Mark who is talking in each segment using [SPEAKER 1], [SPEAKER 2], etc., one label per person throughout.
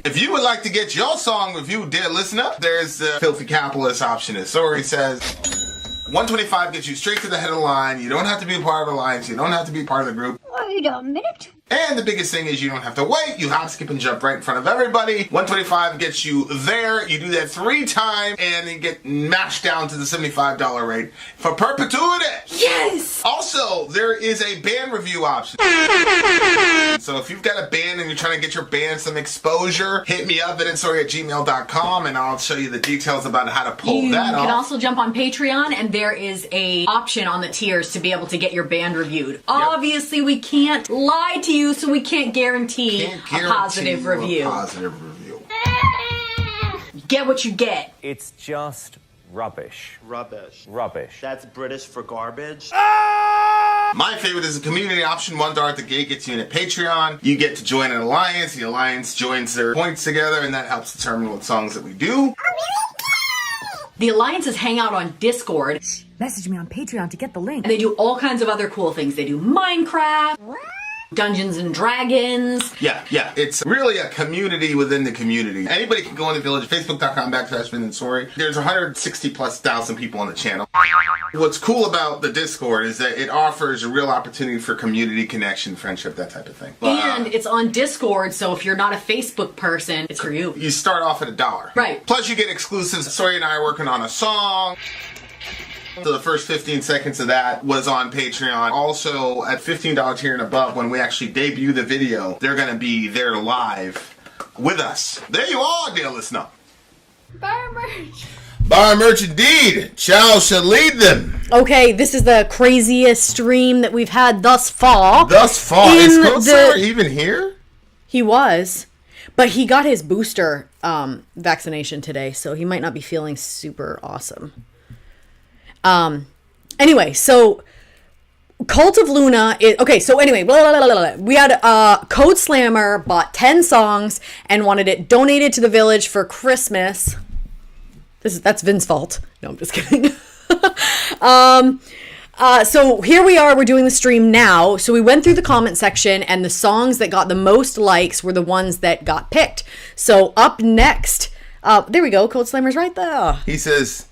[SPEAKER 1] If you would like to get your song reviewed, dear listener, there's the filthy capitalist option. As Sori says, 125 gets you straight to the head of the line. You don't have to be a part of the alliance. You don't have to be part of the group.
[SPEAKER 2] Wait a minute.
[SPEAKER 1] And the biggest thing is you don't have to wait. You hop, skip, and jump right in front of everybody. 125 gets you there. You do that 3 times, and you get mashed down to the $75 rate for perpetuity.
[SPEAKER 2] Yes!
[SPEAKER 1] Also, there is a band review option. So if you've got a band and you're trying to get your band some exposure, hit me up at villageXchange@gmail.com, and I'll show you the details about how to pull that off.
[SPEAKER 3] You can also jump on Patreon, and there is a option on the tiers to be able to get your band reviewed. Obviously, we can't lie to you, so we can't guarantee a positive review. Get what you get.
[SPEAKER 4] It's just rubbish.
[SPEAKER 5] Rubbish.
[SPEAKER 4] Rubbish.
[SPEAKER 5] That's British for garbage.
[SPEAKER 1] My favorite is the community option. $1 at the gate gets you in at Patreon. You get to join an alliance. The alliance joins their points together, and that helps determine what songs that we do.
[SPEAKER 3] The alliances hang out on Discord.
[SPEAKER 2] Message me on Patreon to get the link.
[SPEAKER 3] And they do all kinds of other cool things. They do Minecraft, Dungeons and Dragons.
[SPEAKER 1] Yeah. It's really a community within the community. Anybody can go in the village, facebook.com/Vin and Sori. There's 160,000+ people on the channel. What's cool about the Discord is that it offers a real opportunity for community connection, friendship, that type of thing.
[SPEAKER 3] And it's on Discord, so if you're not a Facebook person, it's for you.
[SPEAKER 1] You start off at $1.
[SPEAKER 3] Right.
[SPEAKER 1] Plus you get exclusives. Sori and I are working on a song. So the first 15 seconds of that was on Patreon. Also, at $15 here and above, when we actually debut the video, they're going to be there live with us. There you are, dear listener.
[SPEAKER 2] Buy merch.
[SPEAKER 1] Buy merch indeed. Chow shall lead them.
[SPEAKER 6] Okay, this is the craziest stream that we've had thus far.
[SPEAKER 1] Thus far. Is Cold even here?
[SPEAKER 6] He was. But he got his booster vaccination today, so he might not be feeling super awesome. Anyway, so Cult of Luna is okay. So anyway, we had Code Slammer bought 10 songs and wanted it donated to the village for Christmas. That's Vin's fault. No, I'm just kidding. So here we are. We're doing the stream now. So we went through the comment section, and the songs that got the most likes were the ones that got picked. So up next, there we go. Code Slammer's right there.
[SPEAKER 1] He says,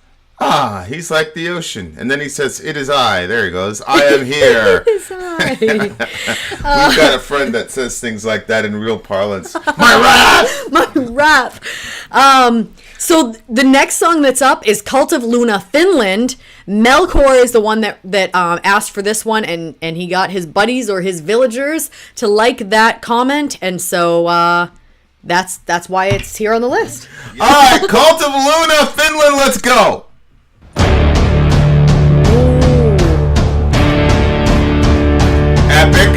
[SPEAKER 1] he's like the ocean. And then he says, it is I. There he goes. I am here.
[SPEAKER 6] It is I.
[SPEAKER 1] We've got a friend that says things like that in real parlance. My
[SPEAKER 6] rap. So the next song that's up is Cult of Luna Finland. Melkor is the one that asked for this one, and he got his buddies or his villagers to like that comment, and so that's why it's here on the list.
[SPEAKER 1] All right, Cult of Luna Finland, let's go. Epic.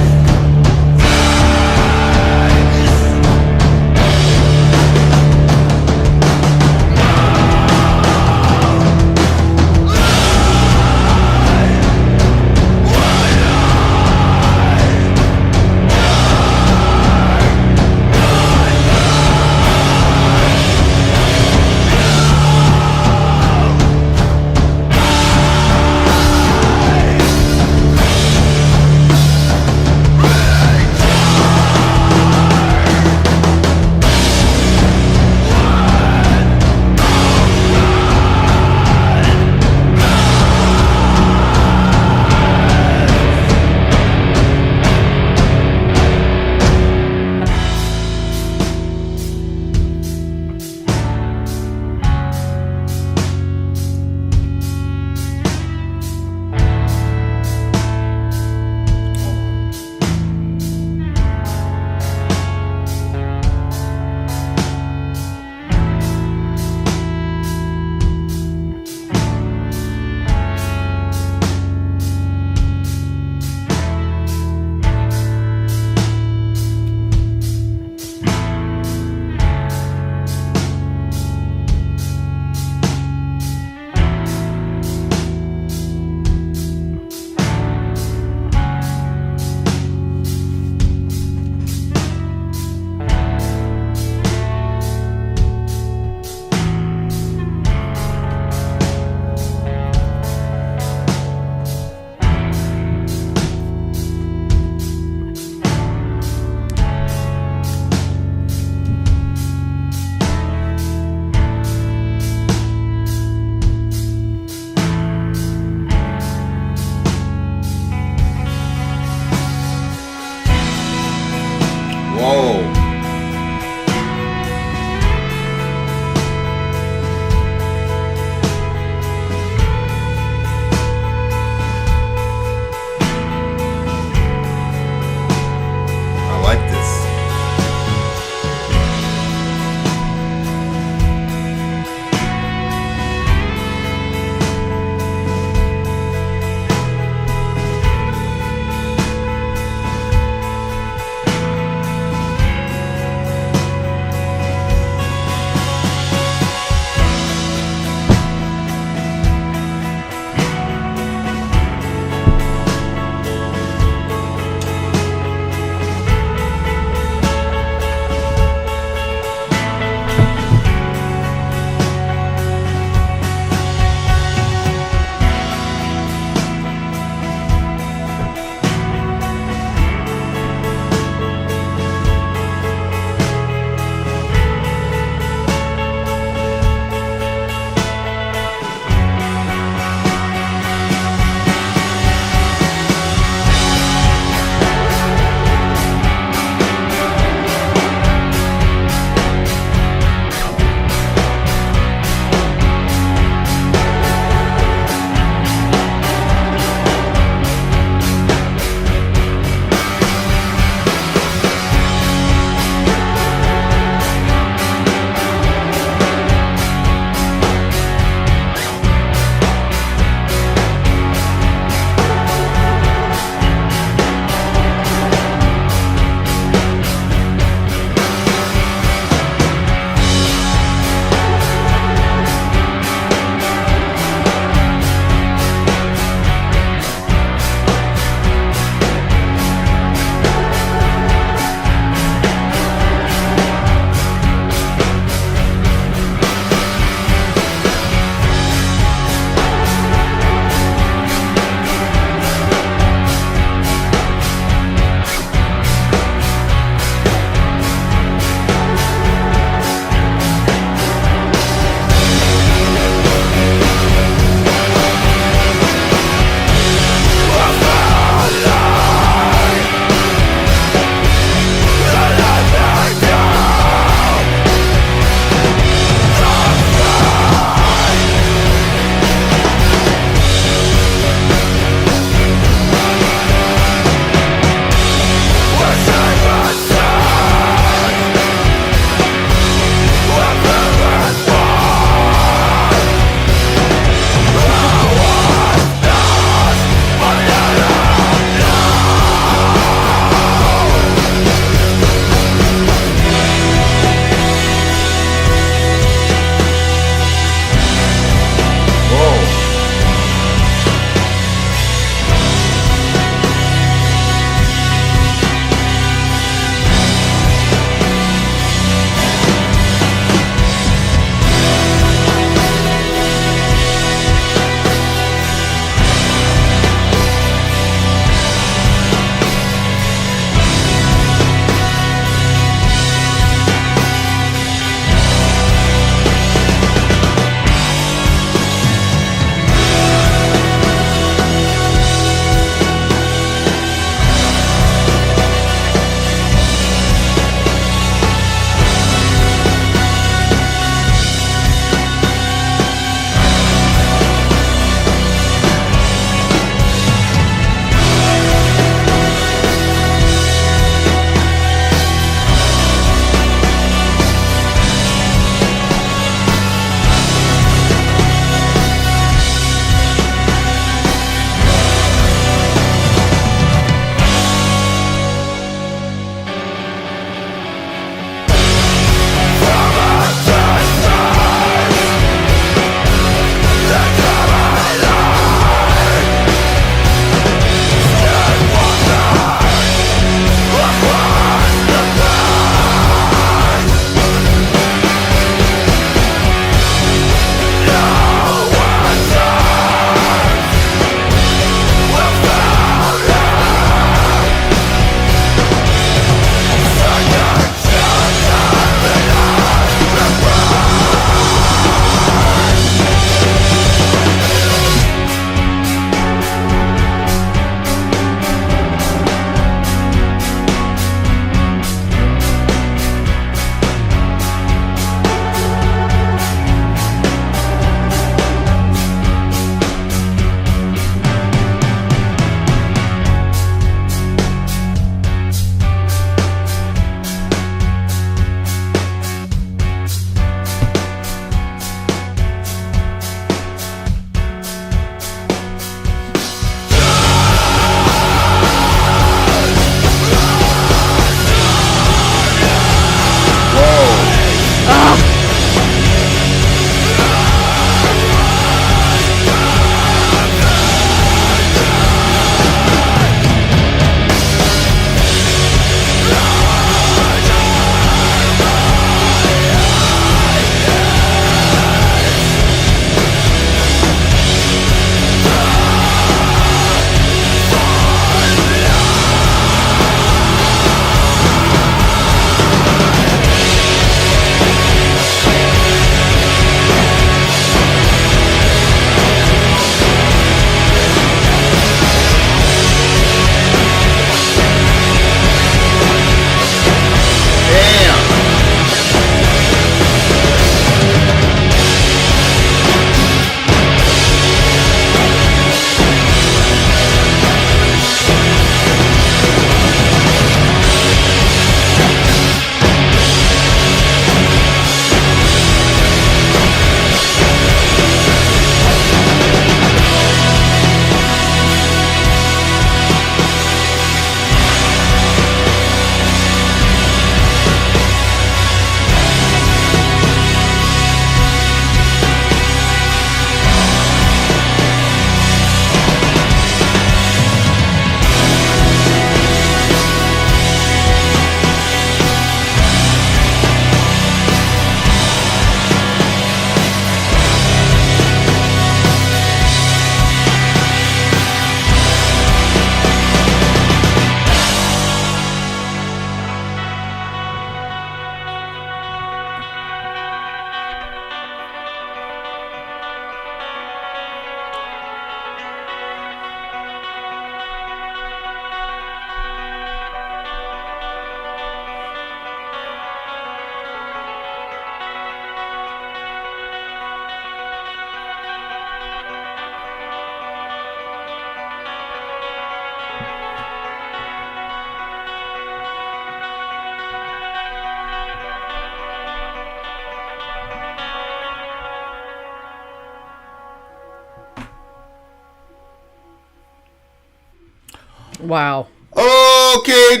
[SPEAKER 6] Wow.
[SPEAKER 1] Okay.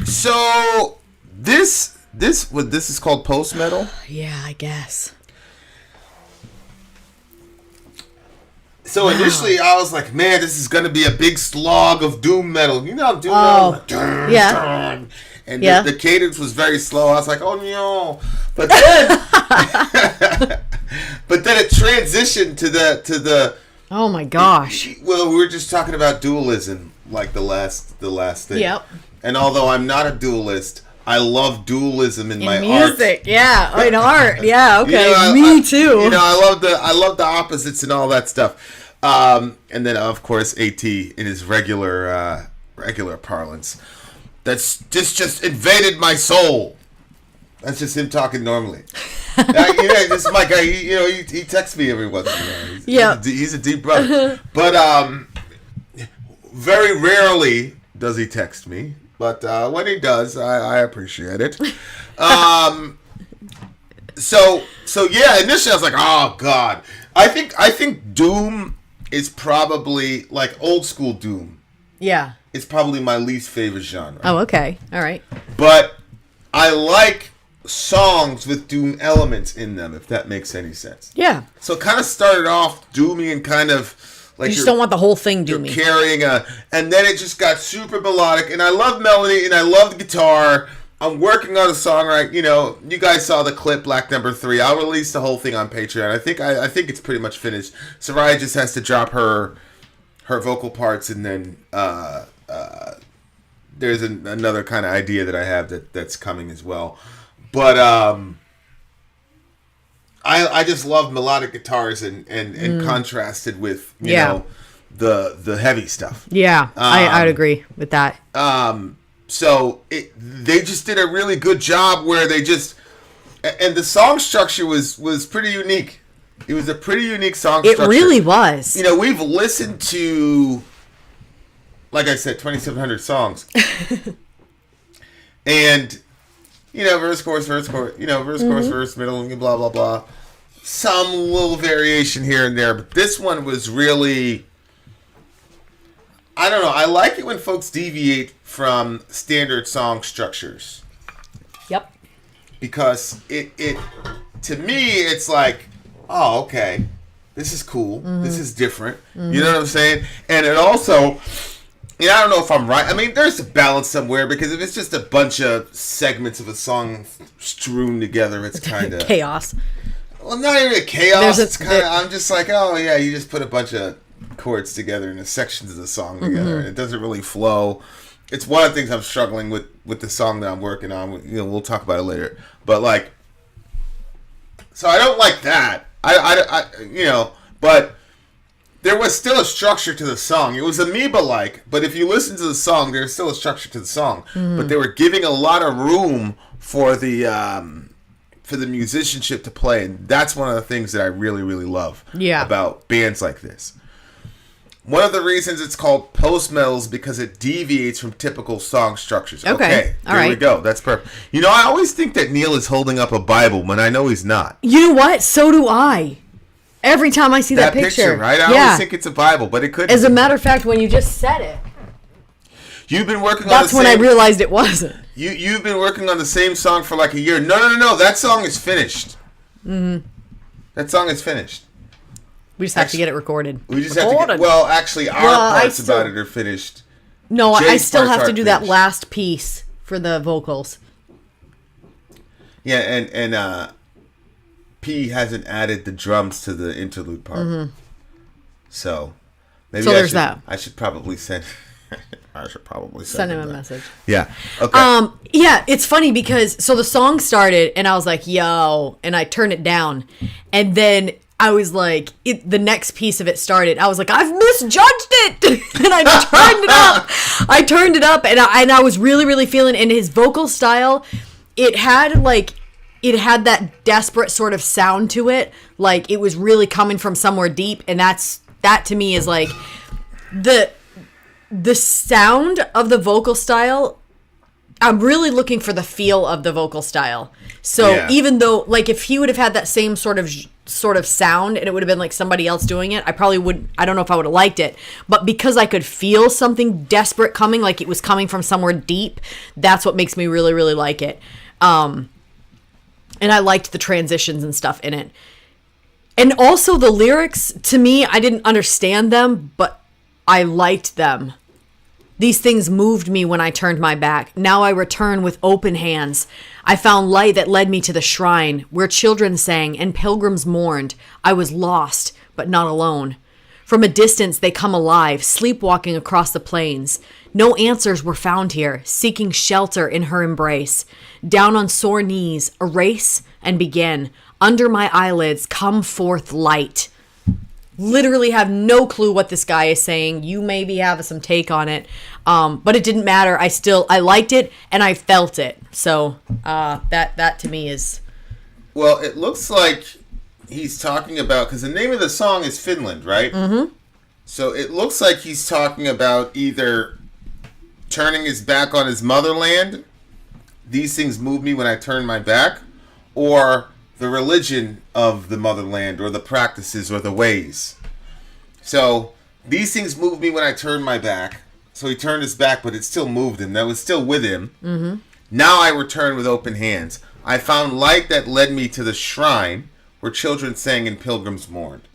[SPEAKER 1] So this is called post metal.
[SPEAKER 6] Yeah, I guess.
[SPEAKER 1] So initially I was like, man, this is gonna be a big slog of doom metal. You know, doom metal. Like, dun,
[SPEAKER 6] yeah.
[SPEAKER 1] Dun. And
[SPEAKER 6] Yeah.
[SPEAKER 1] the cadence was very slow. I was like, oh no. But then but then it transitioned to the
[SPEAKER 6] Oh my gosh.
[SPEAKER 1] well, we were just talking about dualism, like the last thing.
[SPEAKER 6] Yep.
[SPEAKER 1] And although I'm not a dualist, I love dualism in my
[SPEAKER 6] music,
[SPEAKER 1] art.
[SPEAKER 6] yeah. In art, yeah. Okay,
[SPEAKER 1] You know,
[SPEAKER 6] me too.
[SPEAKER 1] You know, I love the opposites and all that stuff. And then of course AT in his regular parlance. This just invaded my soul. That's just him talking normally. This is my guy. He texts me every once in a while.
[SPEAKER 6] Yeah,
[SPEAKER 1] he's a deep brother. But very rarely does he text me. But when he does, I appreciate it. So yeah. Initially, I was like, oh god. I think Doom is probably like old school Doom.
[SPEAKER 6] Yeah.
[SPEAKER 1] It's probably my least favorite genre.
[SPEAKER 6] Oh, okay. All right.
[SPEAKER 1] But I like songs with Doom elements in them, if that makes any sense.
[SPEAKER 6] Yeah.
[SPEAKER 1] So it kind of started off doomy and kind of like
[SPEAKER 6] You just don't want the whole thing
[SPEAKER 1] you're
[SPEAKER 6] doomy.
[SPEAKER 1] carrying and then it just got super melodic, and I love melody and I love the guitar. I'm working on a song right. You guys saw the clip Black Number 3. I'll release the whole thing on Patreon. I think it's pretty much finished. Soraya just has to drop her vocal parts, and then there's another kind of idea that I have that's coming as well. But I just love melodic guitars and contrasted with you know the heavy stuff.
[SPEAKER 6] Yeah, I'd agree with that.
[SPEAKER 1] So they just did a really good job where they just, and the song structure was pretty unique. It was a pretty unique song structure.
[SPEAKER 6] It really was.
[SPEAKER 1] We've listened to, like I said, 2,700 songs. And, verse, chorus, verse, chorus, verse, middle, blah, blah, blah. Some little variation here and there, but this one was really, I don't know, I like it when folks deviate from standard song structures.
[SPEAKER 6] Yep.
[SPEAKER 1] Because it to me, it's like, oh, okay, this is cool. This is different. You know what I'm saying? And it also, I don't know if I'm right. I mean, there's a balance somewhere, because if it's just a bunch of segments of a song strewn together, it's kind of
[SPEAKER 6] chaos.
[SPEAKER 1] Well, not even a chaos. It's kind of, I'm just like, oh yeah, you just put a bunch of chords together and the sections of the song together, and it doesn't really flow. It's one of the things I'm struggling with the song that I'm working on. We'll talk about it later. But like, so I don't like that. I but there was still a structure to the song. It was amoeba-like, but if you listen to the song, there's still a structure to the song. But they were giving a lot of room for the musicianship to play, and that's one of the things that I really, really love about bands like this. One of the reasons it's called post-metal is because it deviates from typical song structures. Okay, there we go. That's perfect. I always think that Neil is holding up a Bible when I know he's not.
[SPEAKER 6] You know what? So do I. Every time I see that picture.
[SPEAKER 1] Right? I always think it's a Bible, but it could.
[SPEAKER 6] As a matter of fact, when you just said it,
[SPEAKER 1] you've been working on
[SPEAKER 6] that's when I realized it wasn't.
[SPEAKER 1] You've been working on the same song for like a year. No. That song is finished. That song is finished.
[SPEAKER 6] We just have to get it recorded.
[SPEAKER 1] We just have to get, well, actually, our parts about it are finished.
[SPEAKER 6] No, I still have to do that
[SPEAKER 1] finished.
[SPEAKER 6] last piece for the vocals.
[SPEAKER 1] Yeah, and P hasn't added the drums to the interlude part. So maybe
[SPEAKER 6] there's that.
[SPEAKER 1] I should probably send
[SPEAKER 6] Send him a message.
[SPEAKER 1] Yeah. Okay.
[SPEAKER 6] Yeah, it's funny because so the song started and I was like, yo, and I turned it down. And then I was like, the next piece of it started. I was like, I've misjudged it. And I turned it up. And I was really, really feeling, and his vocal style, it had that desperate sort of sound to it. Like it was really coming from somewhere deep. And that to me is like the sound of the vocal style. I'm really looking for the feel of the vocal style. So
[SPEAKER 1] Yeah.
[SPEAKER 6] even though, like, if he would have had that same sort of sound and it would have been like somebody else doing it, I probably would. I don't know if I would have liked it. But because I could feel something desperate coming, like it was coming from somewhere deep, that's what makes me really, really like it. And I liked the transitions and stuff in it. And also the lyrics, to me, I didn't understand them, but I liked them. These things moved me when I turned my back. Now I return with open hands. I found light that led me to the shrine where children sang and pilgrims mourned. I was lost, but not alone. From a distance they come alive, sleepwalking across the plains. No answers were found here, seeking shelter in her embrace. Down on sore knees, erase and begin. Under my eyelids, come forth light. Literally have no clue what this guy is saying. You maybe have some take on it, but it didn't matter. I liked it and I felt it. So that to me is.
[SPEAKER 1] Well, it looks like he's talking about, because the name of the song is Finland, right? Mm-hmm. So it looks like he's talking about either turning his back on his motherland, these things move me when I turn my back, or the religion of the motherland, or the practices, or the ways. So these things moved me when I turned my back. So he turned his back, but it still moved him. That was still with him. Mm-hmm. Now I return with open hands. I found light that led me to the shrine where children sang and pilgrims mourned.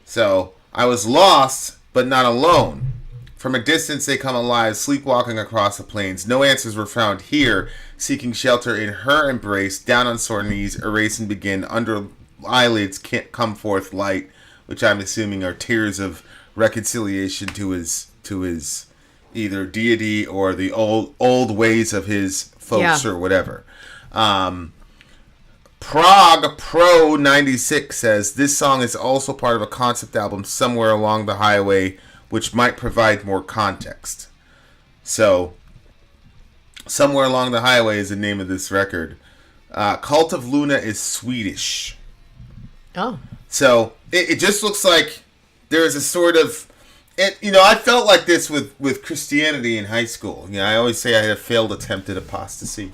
[SPEAKER 1] So I was lost, but not alone. From a distance they come alive, sleepwalking across the plains. No answers were found here, seeking shelter in her embrace. Down on sore knees, erase and begin. Under eyelids can't come forth light, which I'm assuming are tears of reconciliation to his either deity or the old ways of his folks, or whatever. Prague Pro 96 says this song is also part of a concept album, Somewhere Along the Highway, which might provide more context. So, Somewhere Along the Highway is the name of this record. Cult of Luna is Swedish.
[SPEAKER 6] Oh.
[SPEAKER 1] So, it just looks like there is a sort of... I felt like this with Christianity in high school. I always say I had a failed attempt at apostasy.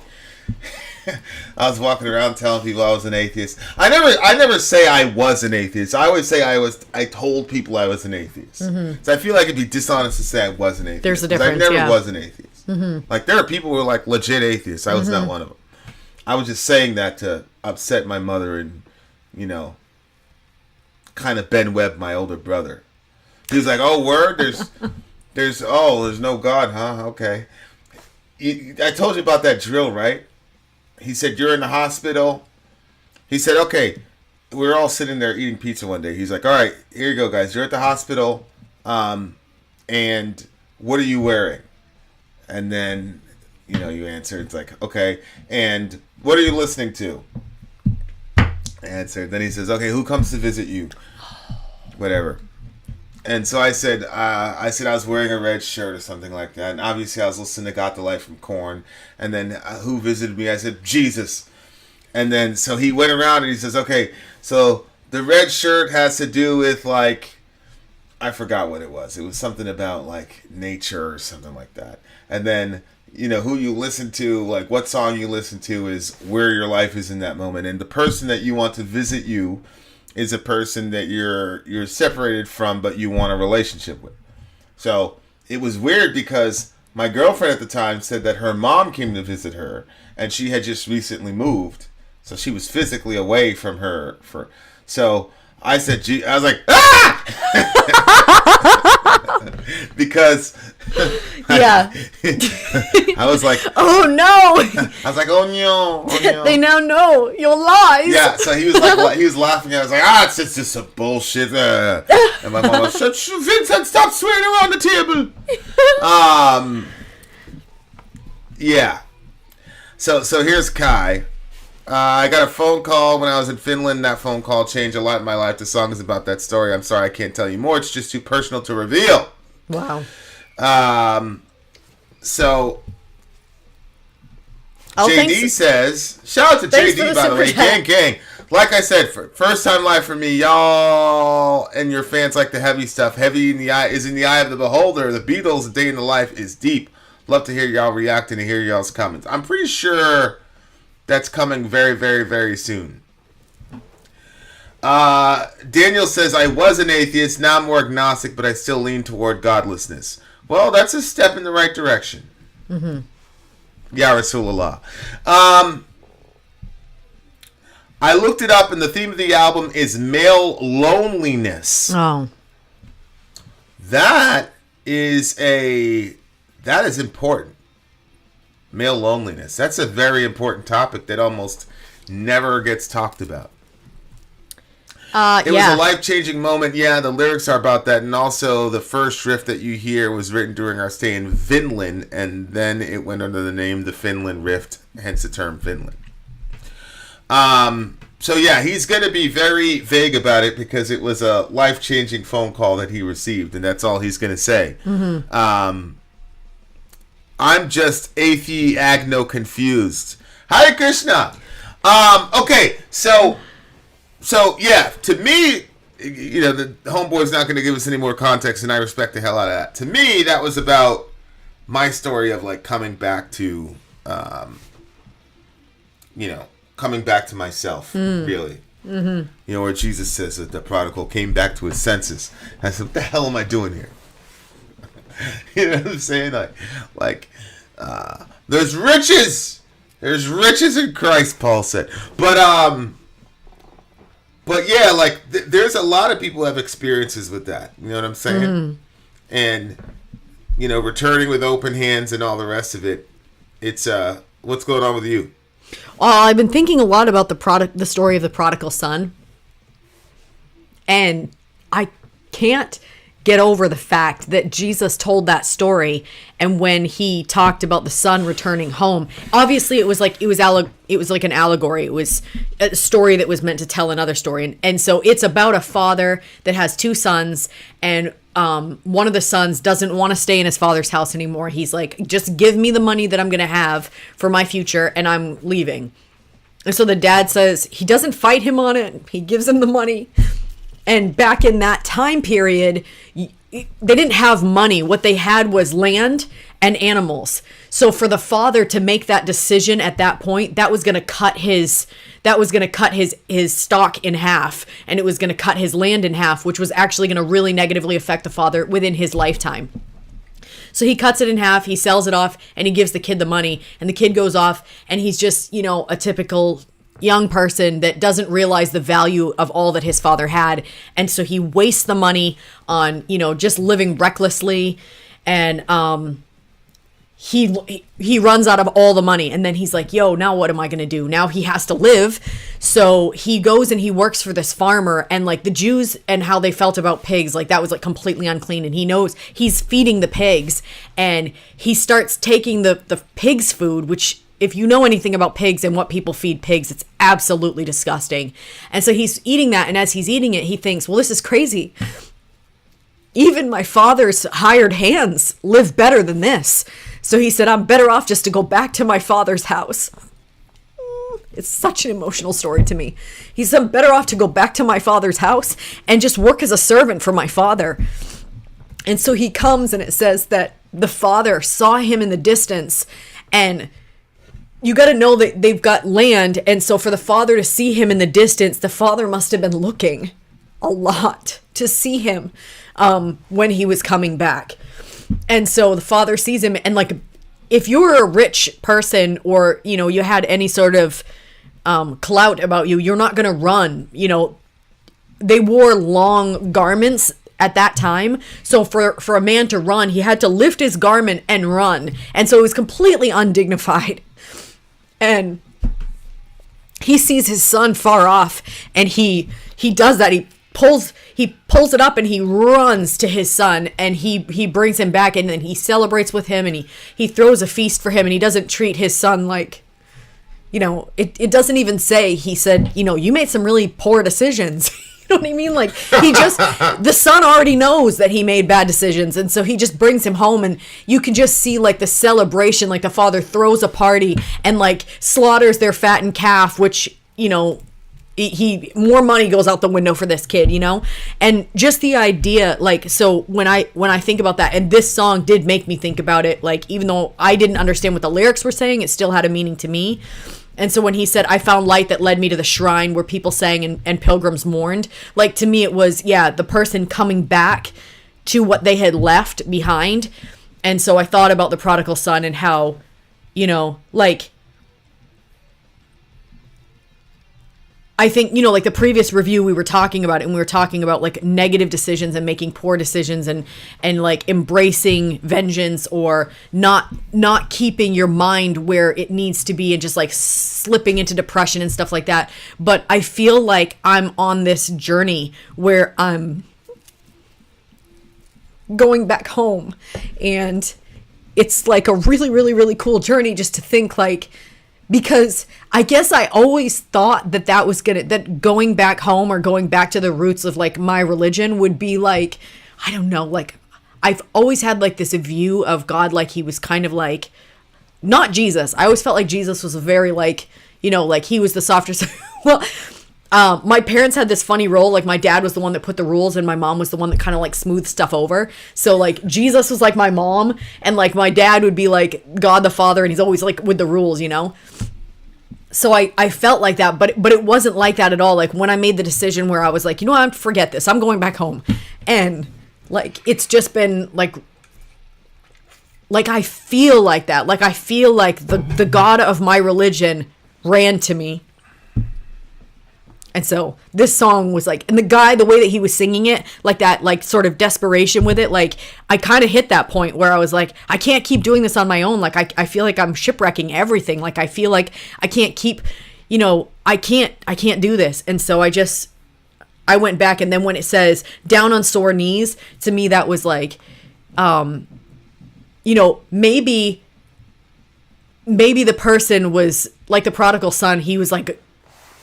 [SPEAKER 1] I was walking around telling people I was an atheist. I never say I was an atheist. I always say I told people I was an atheist. Mm-hmm. So I feel like it'd be dishonest to say I was an atheist.
[SPEAKER 6] There's a difference.
[SPEAKER 1] I never was an atheist. Mm-hmm. Like there are people who are like legit atheists. I was not one of them. I was just saying that to upset my mother and kind of Ben Webb, my older brother. He was like, "Oh, word, there's no God, huh? Okay." I told you about that drill, right? He said, "You're in the hospital." He said, "Okay." We were all sitting there eating pizza one day. He's like, "All right, here you go, guys. You're at the hospital, and what are you wearing?" And then, you answer. It's like, "Okay, and what are you listening to?" I answered. Then he says, "Okay, who comes to visit you?" Whatever. And so I said I was wearing a red shirt or something like that. And obviously I was listening to Got the Light from Korn. And then who visited me? I said, Jesus. And then so he went around and he says, okay, so the red shirt has to do with like, I forgot what it was. It was something about like nature or something like that. And then, who you listen to, like what song you listen to is where your life is in that moment. And the person that you want to visit you is a person that you're separated from, but you want a relationship with. So it was weird because my girlfriend at the time said that her mom came to visit her, and she had just recently moved, so she was physically away from her. So I said, I was like, ah! Because
[SPEAKER 6] yeah,
[SPEAKER 1] I was like,
[SPEAKER 6] oh no!
[SPEAKER 1] I was like, oh no, oh no.
[SPEAKER 6] They now know your lies.
[SPEAKER 1] Yeah, so he was like, he was laughing. I was like, it's just some bullshit. And my mom was, Vincent, stop swearing around the table. Yeah. So here's Kai. I got a phone call when I was in Finland. That phone call changed a lot in my life. The song is about that story. I'm sorry I can't tell you more. It's just too personal to reveal.
[SPEAKER 6] Wow.
[SPEAKER 1] So JD says, shout out to JD, by the way. Gang. Like I said, first time live for me, y'all and your fans like the heavy stuff. Heavy in the eye is in the eye of the beholder. The Beatles, A Day in the Life is deep. Love to hear y'all reacting and hear y'all's comments. I'm pretty sure
[SPEAKER 7] that's coming very, very, very soon. Daniel says, I was an atheist, now I'm more agnostic, but I still lean toward godlessness. Well, that's a step in the right direction. Mm-hmm. Ya Rasulallah. I looked it up, and the theme of the album is male loneliness.
[SPEAKER 6] Oh.
[SPEAKER 7] That is important. Male loneliness. That's a very important topic that almost never gets talked about. It was a life-changing moment. Yeah, the lyrics are about that. And also, the first riff that you hear was written during our stay in Finland. And then it went under the name the Finland Rift, hence the term Finland. So, yeah, he's going to be very vague about it because it was a life-changing phone call that he received. And that's all he's going to say. Mm-hmm. I'm just agno confused. Hare Krishna. Okay, so yeah, to me, you know, the homeboy's not going to give us any more context, and I respect the hell out of that. To me, that was about my story of like coming back to, coming back to myself, really. Mm-hmm. You know, where Jesus says that the prodigal came back to his senses. I said, what the hell am I doing here? You know what I'm saying? Like, there's riches in Christ, Paul said. But yeah, like there's a lot of people who have experiences with that. You know what I'm saying? Mm. And you know, returning with open hands and all the rest of it. It's what's going on with you?
[SPEAKER 6] I've been thinking a lot about the story of the prodigal son, and I can't get over the fact that Jesus told that story, and when he talked about the son returning home, obviously it was like an allegory. It was a story that was meant to tell another story, and so it's about a father that has two sons, and one of the sons doesn't want to stay in his father's house anymore. He's like, just give me the money that I'm gonna have for my future, and I'm leaving. And so the dad says he doesn't fight him on it. He gives him the money. And back in that time period, they didn't have money. What they had was land and animals. So for the father to make that decision at that point, that was going to cut his stock in half, and it was going to cut his land in half, which was actually going to really negatively affect the father within his lifetime. So he cuts it in half, he sells it off, and he gives the kid the money, and the kid goes off, and he's just, you know, a typical young person that doesn't realize the value of all that his father had. And so he wastes the money on, you know, just living recklessly. And he runs out of all the money. And then he's like, yo, now what am I going to do? Now he has to live. So he goes and he works for this farmer, and like the Jews and how they felt about pigs, like that was like completely unclean. And he knows he's feeding the pigs, and he starts taking the pig's food, which, if you know anything about pigs and what people feed pigs, it's absolutely disgusting. And so he's eating that, and as he's eating it, he thinks, well, this is crazy. Even my father's hired hands live better than this. So he said, I'm better off just to go back to my father's house. It's such an emotional story to me. He said, I'm better off to go back to my father's house and just work as a servant for my father. And so he comes, and it says that the father saw him in the distance, and you got to know that they've got land. And so for the father to see him in the distance, the father must have been looking a lot to see him when he was coming back. And so the father sees him, and like, if you were a rich person, or, you know, you had any sort of clout about you, you're not going to run. You know, they wore long garments at that time. So for a man to run, he had to lift his garment and run. And so it was completely undignified. And he sees his son far off, and he does that. He pulls it up, and he runs to his son, and he brings him back, and then he celebrates with him, and he throws a feast for him, and he doesn't treat his son like, you know, it doesn't even say, he said, you know, you made some really poor decisions. You know what I mean? Like, the son already knows that he made bad decisions. And so he just brings him home, and you can just see like the celebration, like the father throws a party and like slaughters their fattened calf, which, you know, he more money goes out the window for this kid, you know? And just the idea, like, so when I think about that, and this song did make me think about it, like, even though I didn't understand what the lyrics were saying, it still had a meaning to me. And so when he said, I found light that led me to the shrine where people sang and pilgrims mourned, like to me it was, the person coming back to what they had left behind. And so I thought about the prodigal son and how, like, I think, like the previous review we were talking about it, and we were talking about like negative decisions and making poor decisions and like embracing vengeance or not keeping your mind where it needs to be and just like slipping into depression and stuff like that. But I feel like I'm on this journey where I'm going back home, and it's like a really, really, really cool journey just to think like, because I guess I always thought that going back home or going back to the roots of like my religion would be like, I don't know, like I've always had like this view of God, like he was kind of like, not Jesus. I always felt like Jesus was a very like, like he was the softer side. Well, my parents had this funny role. Like my dad was the one that put the rules and my mom was the one that kind of like smoothed stuff over. So like Jesus was like my mom and like my dad would be like God the Father and he's always like with the rules, So I felt like that, but it wasn't like that at all. Like when I made the decision where I was like, I'm forget this. I'm going back home. And like it's just been like I feel like that. Like I feel like the God of my religion ran to me. And so this song was like, and the way that he was singing it, like that, like sort of desperation with it, like I kind of hit that point where I was like, I can't keep doing this on my own. Like I feel like I'm shipwrecking everything. Like I feel like I can't keep, I can't do this. And so I went back, and then when it says down on sore knees, to me that was like, maybe the person was like the prodigal son. He was like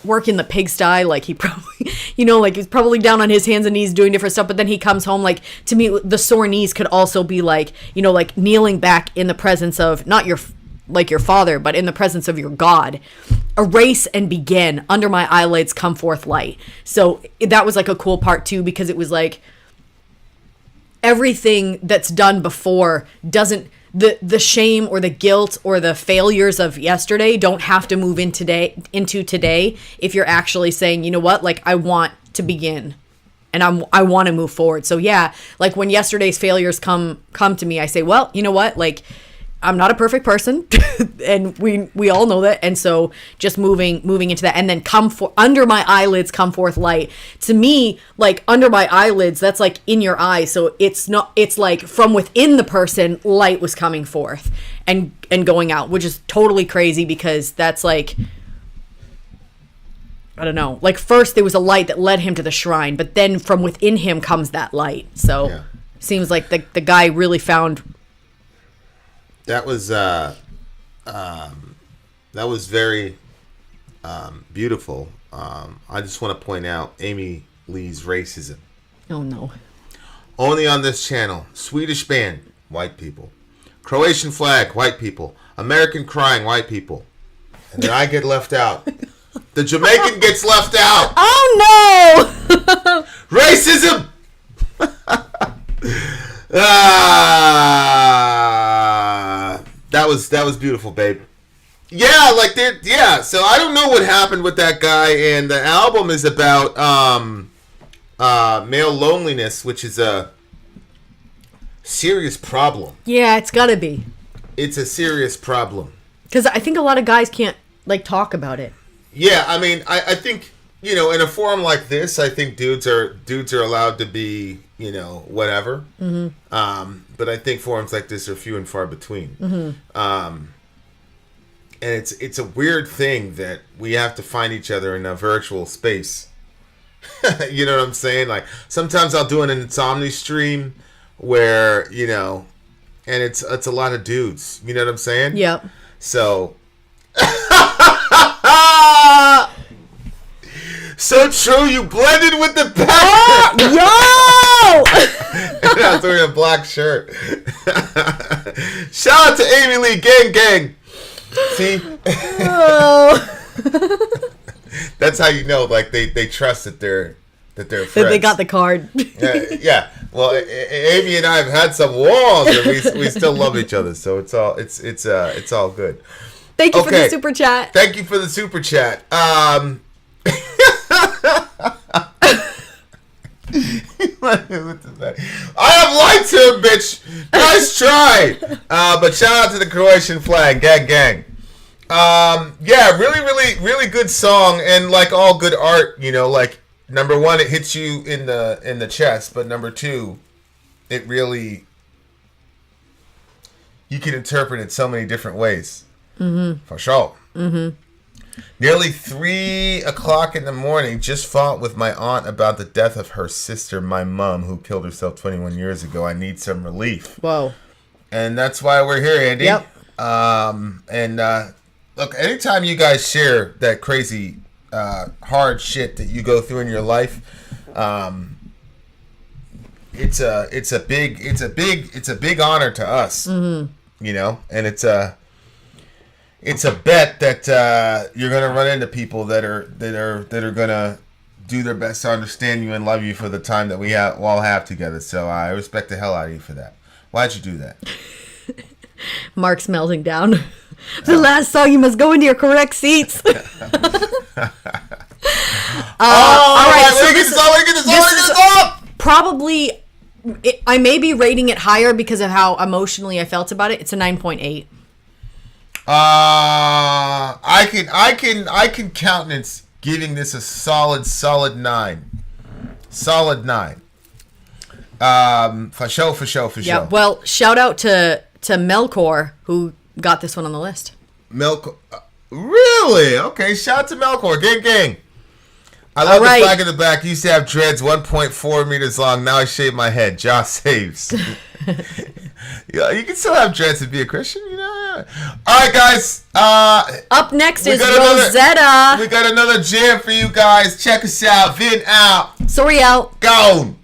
[SPEAKER 6] working the pigsty, like he probably, like he's probably down on his hands and knees doing different stuff, but then he comes home. Like to me, the sore knees could also be like, like kneeling back in the presence of not your father, but in the presence of your God. Erase and begin, under my eyelids come forth light. So that was like a cool part too, because it was like everything that's done before doesn't, the shame or the guilt or the failures of yesterday don't have to move into today if you're actually saying, like I want to begin and I want to move forward. So yeah, like when yesterday's failures come to me, I say, well, you know what, like I'm not a perfect person and we all know that. And so just moving into that, and then under my eyelids come forth light. To me, like under my eyelids, that's like in your eyes. So it's like from within the person, light was coming forth and going out, which is totally crazy because that's like, I don't know, like first there was a light that led him to the shrine, but then from within him comes that light. So seems like the guy really found.
[SPEAKER 7] That was very beautiful. I just want to point out Amy Lee's racism.
[SPEAKER 6] Oh no!
[SPEAKER 7] Only on this channel. Swedish band, white people. Croatian flag, white people. American crying, white people. And then I get left out. The Jamaican gets left out.
[SPEAKER 6] Oh no!
[SPEAKER 7] Racism. That was beautiful, babe. Yeah, like so I don't know what happened with that guy, and the album is about male loneliness, which is a serious problem.
[SPEAKER 6] Yeah, it's gotta be.
[SPEAKER 7] It's a serious problem.
[SPEAKER 6] Because I think a lot of guys can't like talk about it.
[SPEAKER 7] Yeah, I mean, I think, in a forum like this, I think dudes are allowed to be, whatever. Mm-hmm. But I think forums like this are few and far between. Mm-hmm. And it's a weird thing that we have to find each other in a virtual space. You know what I'm saying? Like sometimes I'll do an insomnia stream where, and it's a lot of dudes. You know what I'm saying?
[SPEAKER 6] Yep.
[SPEAKER 7] So so true, you blended with the back.
[SPEAKER 6] Yo!
[SPEAKER 7] And I was wearing a black shirt. Shout out to Amy Lee, gang. See?
[SPEAKER 6] Oh.
[SPEAKER 7] That's how you know, like they trust that they're friends.
[SPEAKER 6] That they got the card.
[SPEAKER 7] Yeah. Well, Amy and I have had some walls, and we still love each other, so it's all good.
[SPEAKER 6] Thank you for the super chat.
[SPEAKER 7] Thank you for the super chat. I have lied to him, bitch. Nice try. But shout out to the Croatian flag. Gang, gang. Yeah, really good song, and like all good art, you know, like number one, it hits you in the chest, but number two, it really, you can interpret it so many different ways. Mm-hmm. For sure. Mm-hmm. Nearly 3 o'clock in the morning, just fought with my aunt about the death of her sister, my mom, who killed herself 21 years ago. I need some relief.
[SPEAKER 6] Whoa.
[SPEAKER 7] And that's why we're here, Andy.
[SPEAKER 6] Yep.
[SPEAKER 7] Look, anytime you guys share that crazy, hard shit that you go through in your life, it's a big honor to us. Mm-hmm. You know, and it's a bet that you're gonna run into people that are gonna do their best to understand you and love you for the time that we all have together. So I respect the hell out of you for that. Why'd you do that?
[SPEAKER 6] Mark's melting down. The last song, you must go into your correct seats. All right,
[SPEAKER 7] so this is
[SPEAKER 6] probably. I may be rating it higher because of how emotionally I felt about it. It's a 9.8.
[SPEAKER 7] I can countenance giving this a solid 9. Solid 9. For sure.
[SPEAKER 6] Yeah. Well, shout out to Melkor, who got this one on the list.
[SPEAKER 7] Really? Okay. Shout out to Melkor. Gang. I love the flag in the back. Used to have dreads 1.4 meters long. Now I shave my head. Josh saves. Yeah, you can still have dreads and be a Christian, you know. All right, guys.
[SPEAKER 6] Up next is Rosetta.
[SPEAKER 7] We got another jam for you guys. Check us out. Vin out.
[SPEAKER 6] Sori out.
[SPEAKER 7] Gone.